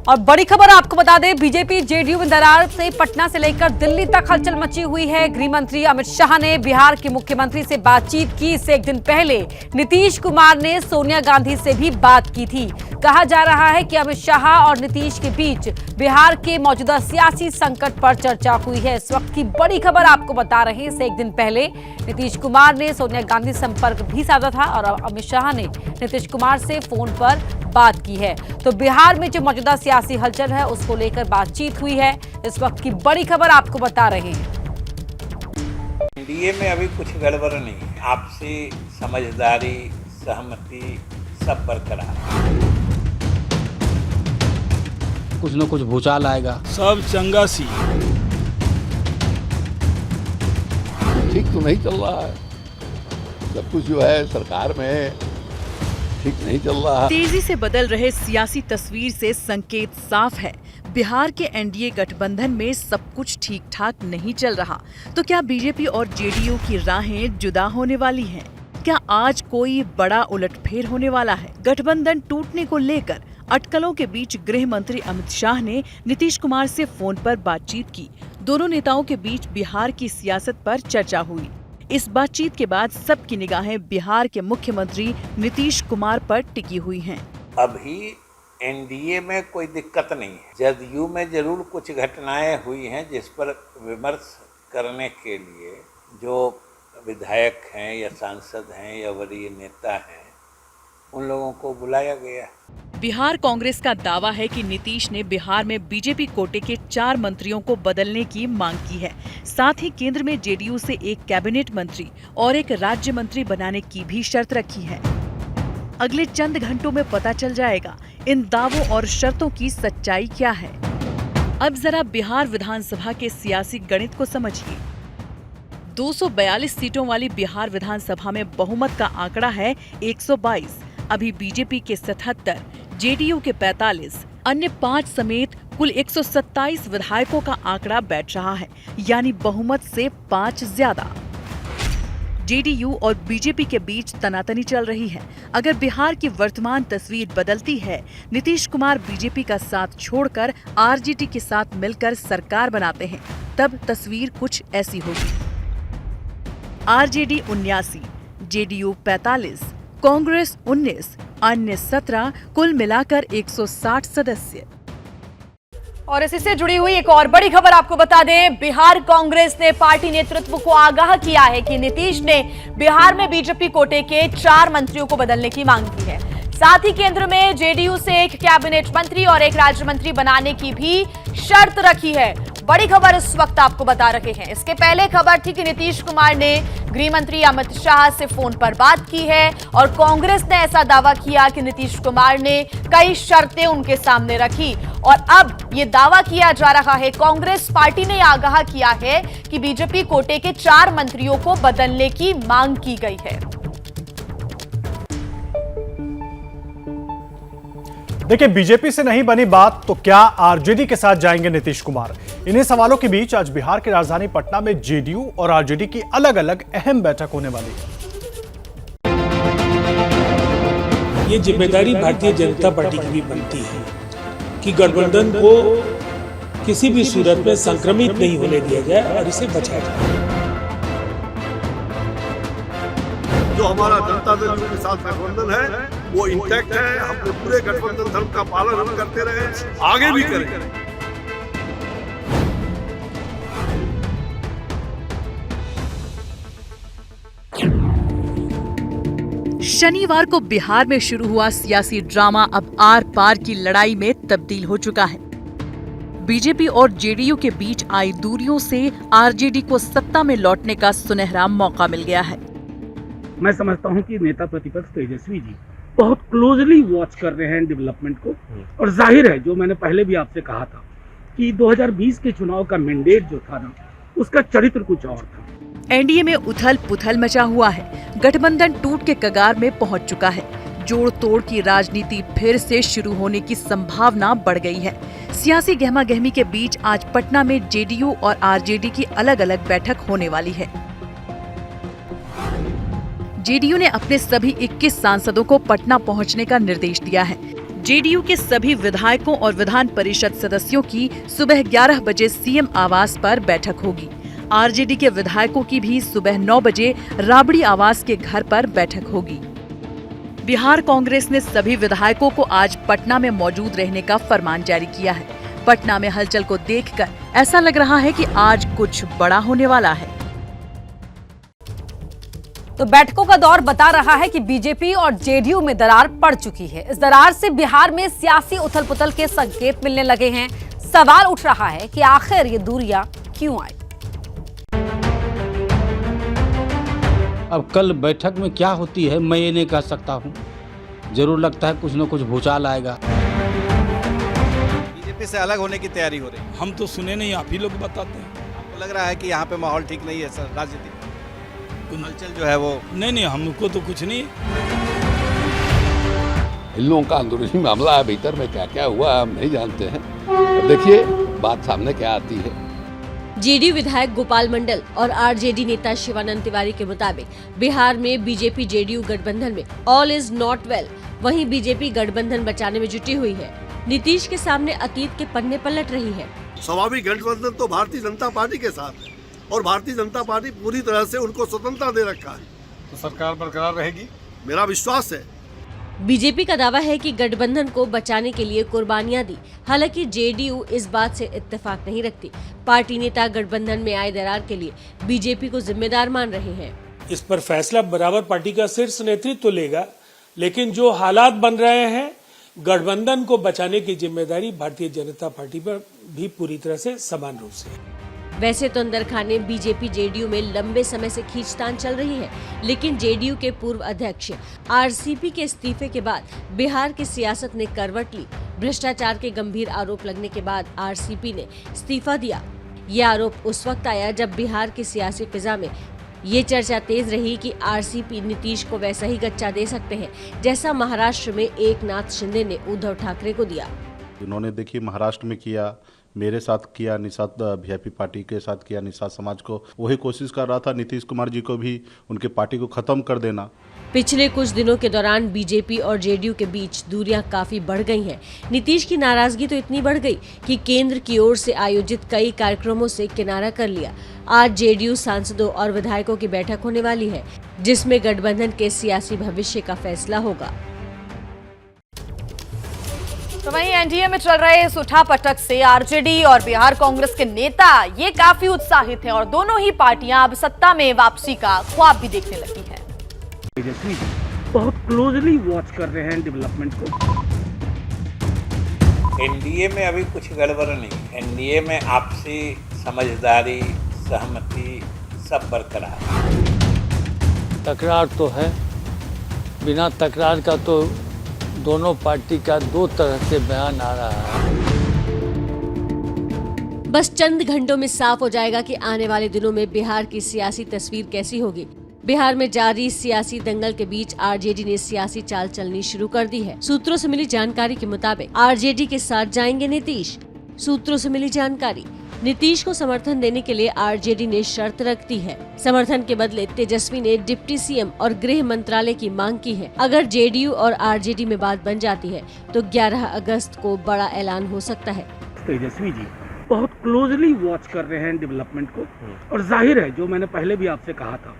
और बड़ी खबर आपको बता दें, बीजेपी जेडीयू में दरार से पटना से लेकर दिल्ली तक हलचल मची हुई है। गृह मंत्री अमित शाह ने बिहार के मुख्यमंत्री से बातचीत की। इससे एक दिन पहले नीतीश कुमार ने सोनिया गांधी से भी बात की थी। कहा जा रहा है कि अमित शाह और नीतीश के बीच बिहार के मौजूदा सियासी संकट पर चर्चा हुई है। इस वक्त की बड़ी खबर आपको बता रहे हैं, इससे एक दिन पहले नीतीश कुमार ने सोनिया गांधी से संपर्क भी साधा था और अमित शाह ने नीतीश कुमार से फोन पर बात की है। तो बिहार में जो मौजूदा सियासी हलचल है उसको लेकर बातचीत हुई है। इस वक्त की बड़ी खबर आपको बता रहे हैं। एनडीए में अभी कुछ गड़बड़ नहीं है, आपसी समझदारी सहमति सब बरकरार। कुछ न कुछ भूचाल आएगा, सब चंगा सी। ठीक तो नहीं चल रहा है, सब कुछ जो है सरकार में ठीक नहीं चल रहा। तेजी से बदल रहे सियासी तस्वीर से संकेत साफ है, बिहार के एनडीए गठबंधन में सब कुछ ठीक ठाक नहीं चल रहा। तो क्या बीजेपी और जेडीयू की राहें जुदा होने वाली हैं? क्या आज कोई बड़ा उलटफेर होने वाला है? गठबंधन टूटने को लेकर अटकलों के बीच गृह मंत्री अमित शाह ने नीतीश कुमार से फोन पर बातचीत की। दोनों नेताओं के बीच बिहार की सियासत पर चर्चा हुई। इस बातचीत के बाद सबकी निगाहें बिहार के मुख्यमंत्री नीतीश कुमार पर टिकी हुई हैं। अभी एनडीए में कोई दिक्कत नहीं है, जदयू में जरूर कुछ घटनाएं हुई हैं जिस पर विमर्श करने के लिए जो विधायक हैं या सांसद हैं या वरीय नेता हैं उन लोगों को बुलाया गया। बिहार कांग्रेस का दावा है कि नीतीश ने बिहार में बीजेपी कोटे के 4 मंत्रियों को बदलने की मांग की है। साथ ही केंद्र में जेडीयू से एक कैबिनेट मंत्री और एक राज्य मंत्री बनाने की भी शर्त रखी है। अगले चंद घंटों में पता चल जाएगा इन दावों और शर्तों की सच्चाई क्या है। अब जरा बिहार विधानसभा के सियासी गणित को समझिए। 242 सीटों वाली बिहार विधानसभा में बहुमत का आंकड़ा है 122। अभी बीजेपी के 77, जेडीयू के 45, अन्य 5 समेत कुल 127 विधायकों का आंकड़ा बैठ रहा है, यानी बहुमत से 5 ज्यादा। जेडीयू और बीजेपी के बीच तनातनी चल रही है। अगर बिहार की वर्तमान तस्वीर बदलती है, नीतीश कुमार बीजेपी का साथ छोड़कर आरजेडी के साथ मिलकर सरकार बनाते हैं, तब तस्वीर कुछ ऐसी होगी। आरजेडी 79, जेडीयू 45, कांग्रेस 19, अन्य 17, कुल मिलाकर 160 सदस्य। और इसी से जुड़ी हुई एक और बड़ी खबर आपको बता दें, बिहार कांग्रेस ने पार्टी नेतृत्व को आगाह किया है कि नीतीश ने बिहार में बीजेपी कोटे के 4 मंत्रियों को बदलने की मांग की है। साथ ही केंद्र में जेडीयू से एक कैबिनेट मंत्री और एक राज्य मंत्री बनाने की भी शर्त रखी है। बड़ी खबर इस वक्त आपको बता रहे हैं। इसके पहले खबर थी कि नीतीश कुमार ने गृह मंत्री अमित शाह से फोन पर बात की है और कांग्रेस ने ऐसा दावा किया कि नीतीश कुमार ने कई शर्तें उनके सामने रखी। और अब ये दावा किया जा रहा है, कांग्रेस पार्टी ने आगाह किया है कि बीजेपी कोटे के 4 मंत्रियों को बदलने की मांग की गई है। देखिए, बीजेपी से नहीं बनी बात तो क्या आरजेडी के साथ जाएंगे नीतीश कुमार? इन्हीं सवालों के बीच आज बिहार की राजधानी पटना में जेडीयू और आरजेडी की अलग अलग अहम बैठक होने वाली है। ये जिम्मेदारी भारतीय जनता पार्टी की भी बनती है कि गठबंधन को किसी भी सूरत में संक्रमित नहीं होने दिया जाए और इसे बचाया जाए। जो हमारा जनता दल के साथ गठबंधन है वो इंटैक्ट है। हम पूरे गठबंधन धर्म का पालन हम करते रहे, आगे भी करेंगे। शनिवार को बिहार में शुरू हुआ सियासी ड्रामा अब आर पार की लड़ाई में तब्दील हो चुका है। बीजेपी और जेडीयू के बीच आई दूरियों से आरजेडी को सत्ता में लौटने का सुनहरा मौका मिल गया है। मैं समझता हूं कि नेता प्रतिपक्ष तेजस्वी जी बहुत क्लोजली वॉच कर रहे हैं डेवलपमेंट को, और जाहिर है जो मैंने पहले भी आपसे कहा था कि 2020 के चुनाव का मैंडेट जो था ना, उसका चरित्र कुछ और था। एनडीए में उथल पुथल मचा हुआ है। गठबंधन टूट के कगार में पहुंच चुका है। जोड़ तोड़ की राजनीति फिर से शुरू होने की संभावना बढ़ गई है। सियासी गहमागहमी के बीच आज पटना में जेडीयू और आरजेडी की अलग अलग बैठक होने वाली है। जेडीयू ने अपने सभी 21 सांसदों को पटना पहुंचने का निर्देश दिया है। जेडीयू के सभी विधायकों और विधान परिषद सदस्यों की सुबह 11 बजे सीएम आवास पर बैठक होगी। आरजेडी के विधायकों की भी सुबह 9 बजे राबड़ी आवास के घर पर बैठक होगी। बिहार कांग्रेस ने सभी विधायकों को आज पटना में मौजूद रहने का फरमान जारी किया है। पटना में हलचल को देखकर ऐसा लग रहा है कि आज कुछ बड़ा होने वाला है। तो बैठकों का दौर बता रहा है कि बीजेपी और जेडीयू में दरार पड़ चुकी है। इस दरार से बिहार में सियासी उथल-पुथल के संकेत मिलने लगे हैं। सवाल उठ रहा है कि आखिर ये दूरियां क्यों आई। अब कल बैठक में क्या होती है मैं ये नहीं कह सकता हूँ। जरूर लगता है कुछ न कुछ भूचाल आएगा। बीजेपी से अलग होने की तैयारी हो रही है। हम तो सुने नहीं, आप ही लोग बताते हैं। आपको लग रहा है कि यहाँ पे माहौल ठीक नहीं है सर, राजनीति हलचल जो है वो नहीं, हमको तो कुछ नहीं। इन लोगों का अंदरूनी मामला है, भीतर में क्या क्या हुआ हम नहीं जानते हैं। अब देखिए बात सामने क्या आती है। जेडीयू विधायक गोपाल मंडल और आरजेडी नेता शिवानंद तिवारी के मुताबिक बिहार में बीजेपी जेडीयू गठबंधन में ऑल इज नॉट वेल। वहीं बीजेपी गठबंधन बचाने में जुटी हुई है। नीतीश के सामने अतीत के पन्ने पलट रही है। स्वाभाविक गठबंधन तो भारतीय जनता पार्टी के साथ है और भारतीय जनता पार्टी पूरी तरह से उनको स्वतंत्रता दे रखा है, तो सरकार बरकरार रहेगी, मेरा विश्वास है। बीजेपी का दावा है कि गठबंधन को बचाने के लिए कुर्बानियां दी। हालांकि जेडीयू इस बात से इत्तेफाक नहीं रखती। पार्टी नेता गठबंधन में आए दरार के लिए बीजेपी को जिम्मेदार मान रहे हैं। इस पर फैसला बराबर पार्टी का शीर्ष नेतृत्व लेगा, लेकिन जो हालात बन रहे हैं गठबंधन को बचाने की जिम्मेदारी भारतीय जनता पार्टी पर भी पूरी तरह से समान रूप से है। वैसे तो अंदर खाने बीजेपी जेडीयू में लंबे समय से खींचतान चल रही है, लेकिन जेडीयू के पूर्व अध्यक्ष आरसीपी के इस्तीफे के बाद बिहार की सियासत ने करवट ली। भ्रष्टाचार के गंभीर आरोप लगने के बाद आरसीपी ने इस्तीफा दिया। ये आरोप उस वक्त आया जब बिहार की सियासी फिजा में ये चर्चा तेज रही कि आरसीपी नीतीश को वैसा ही गच्चा दे सकते हैं जैसा महाराष्ट्र में एकनाथ शिंदे ने उद्धव ठाकरे को दिया। इन्होंने देखिए महाराष्ट्र में किया, मेरे साथ किया, निषाद वीआईपी पार्टी के साथ किया, निषाद समाज को, वही कोशिश कर रहा था नीतीश कुमार जी को भी उनके पार्टी को खत्म कर देना। पिछले कुछ दिनों के दौरान बीजेपी और जेडीयू के बीच दूरियां काफी बढ़ गई हैं। नीतीश की नाराजगी तो इतनी बढ़ गई कि केंद्र की ओर से आयोजित कई कार्यक्रमों से किनारा कर लिया। आज जेडीयू सांसदों और विधायकों की बैठक होने वाली है, जिसमें गठबंधन के सियासी भविष्य का फैसला होगा। तो वहीं एनडीए में चल रहे इस उठापटक से आरजेडी और बिहार कांग्रेस के नेता ये काफी उत्साहित हैं और दोनों ही पार्टियां अब सत्ता में वापसी का ख्वाब भी देखने लगी है। तेजस्वी जी बहुत क्लोजली वॉच कर रहे हैं डेवलपमेंट को। एनडीए में अभी कुछ गड़बड़ नहीं। एनडीए में आपसी समझदारी, सहमति सब बरकरार है। तकरार तो है, बिना तकरार का तो दोनों पार्टी का दो तरह से बयान आ रहा है। बस चंद घंटों में साफ हो जाएगा कि आने वाले दिनों में बिहार की सियासी तस्वीर कैसी होगी। बिहार में जारी सियासी दंगल के बीच आरजेडी ने सियासी चाल चलनी शुरू कर दी है। सूत्रों से मिली जानकारी के मुताबिक आरजेडी के साथ जाएंगे नीतीश। सूत्रों से मिली जानकारी, नीतीश को समर्थन देने के लिए आरजेडी ने शर्त रख दी है। समर्थन के बदले तेजस्वी ने डिप्टी सीएम और गृह मंत्रालय की मांग की है। अगर जेडीयू और आरजेडी में बात बन जाती है तो 11 अगस्त को बड़ा ऐलान हो सकता है। तेजस्वी जी बहुत क्लोजली वॉच कर रहे हैं डेवलपमेंट को, और जाहिर है जो मैंने पहले भी आपसे कहा था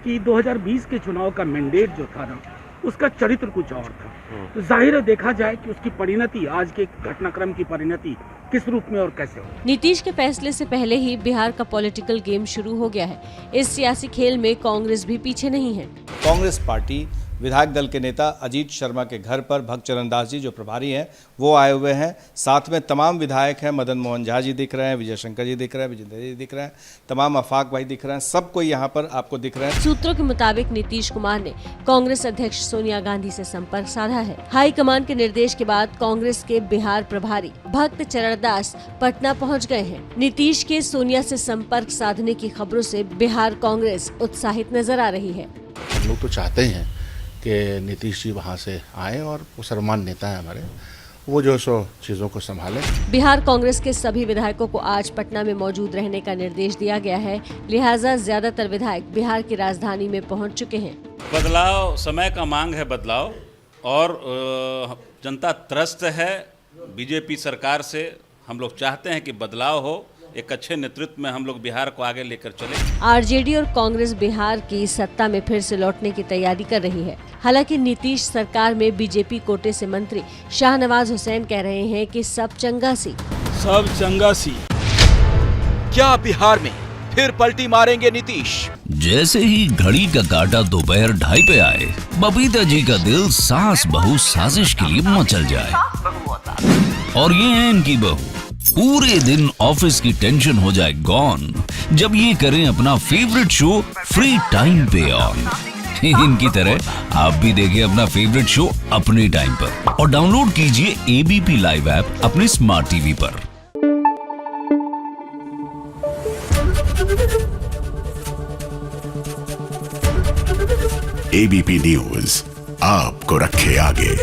कि 2020 के चुनाव का मैंडेट जो था ना, उसका चरित्र कुछ और था। तो जाहिर है देखा जाए कि उसकी परिणति, आज के घटनाक्रम की परिणति किस रूप में और कैसे हो। नीतीश के फैसले से पहले ही बिहार का पॉलिटिकल गेम शुरू हो गया है। इस सियासी खेल में कांग्रेस भी पीछे नहीं है। कांग्रेस पार्टी विधायक दल के नेता अजीत शर्मा के घर पर भक्त चरण दास जी जो प्रभारी हैं वो आए हुए हैं। साथ में तमाम विधायक हैं, मदन मोहन झा जी दिख रहे हैं, विजय शंकर जी दिख रहे हैं, विजेंद्र जी दिख रहे हैं, तमाम आफाक भाई दिख रहे हैं, सब कोई यहाँ पर आपको दिख रहे हैं। सूत्रों के मुताबिक नीतीश कुमार ने कांग्रेस अध्यक्ष सोनिया गांधी से संपर्क साधा है। हाईकमान के निर्देश के बाद कांग्रेस के बिहार प्रभारी भक्त चरण दास पटना पहुँच गए हैं। नीतीश के सोनिया से संपर्क साधने की खबरों से बिहार कांग्रेस उत्साहित नजर आ रही है। हम लोग तो चाहते हैं कि नीतीश जी वहाँ से आए और मुसलमान नेता हैं हमारे, वो जो सो चीज़ों को संभालें। बिहार कांग्रेस के सभी विधायकों को आज पटना में मौजूद रहने का निर्देश दिया गया है, लिहाजा ज्यादातर विधायक बिहार की राजधानी में पहुंच चुके हैं। बदलाव, समय का मांग है बदलाव, और जनता त्रस्त है बीजेपी सरकार से। हम लोग चाहते हैं कि बदलाव हो, एक अच्छे नेतृत्व में हम लोग बिहार को आगे लेकर चले। आरजेडी और कांग्रेस बिहार की सत्ता में फिर से लौटने की तैयारी कर रही है। हालांकि नीतीश सरकार में बीजेपी कोटे से मंत्री शाहनवाज हुसैन कह रहे हैं कि सब चंगा सी। सब चंगा सी। क्या बिहार में फिर पलटी मारेंगे नीतीश? जैसे ही घड़ी का काटा दोपहर 2:30 पे आए, बबीता जी का दिल सास बहू साजिश के लिए मचल जाए। और ये है इनकी बहू, पूरे दिन ऑफिस की टेंशन हो जाए गॉन जब ये करें अपना फेवरेट शो फ्री टाइम पे ऑन। इनकी तरह आप भी देखिए अपना फेवरेट शो अपने टाइम पर और डाउनलोड कीजिए एबीपी लाइव ऐप अपने स्मार्ट टीवी पर। एबीपी न्यूज आपको रखे आगे।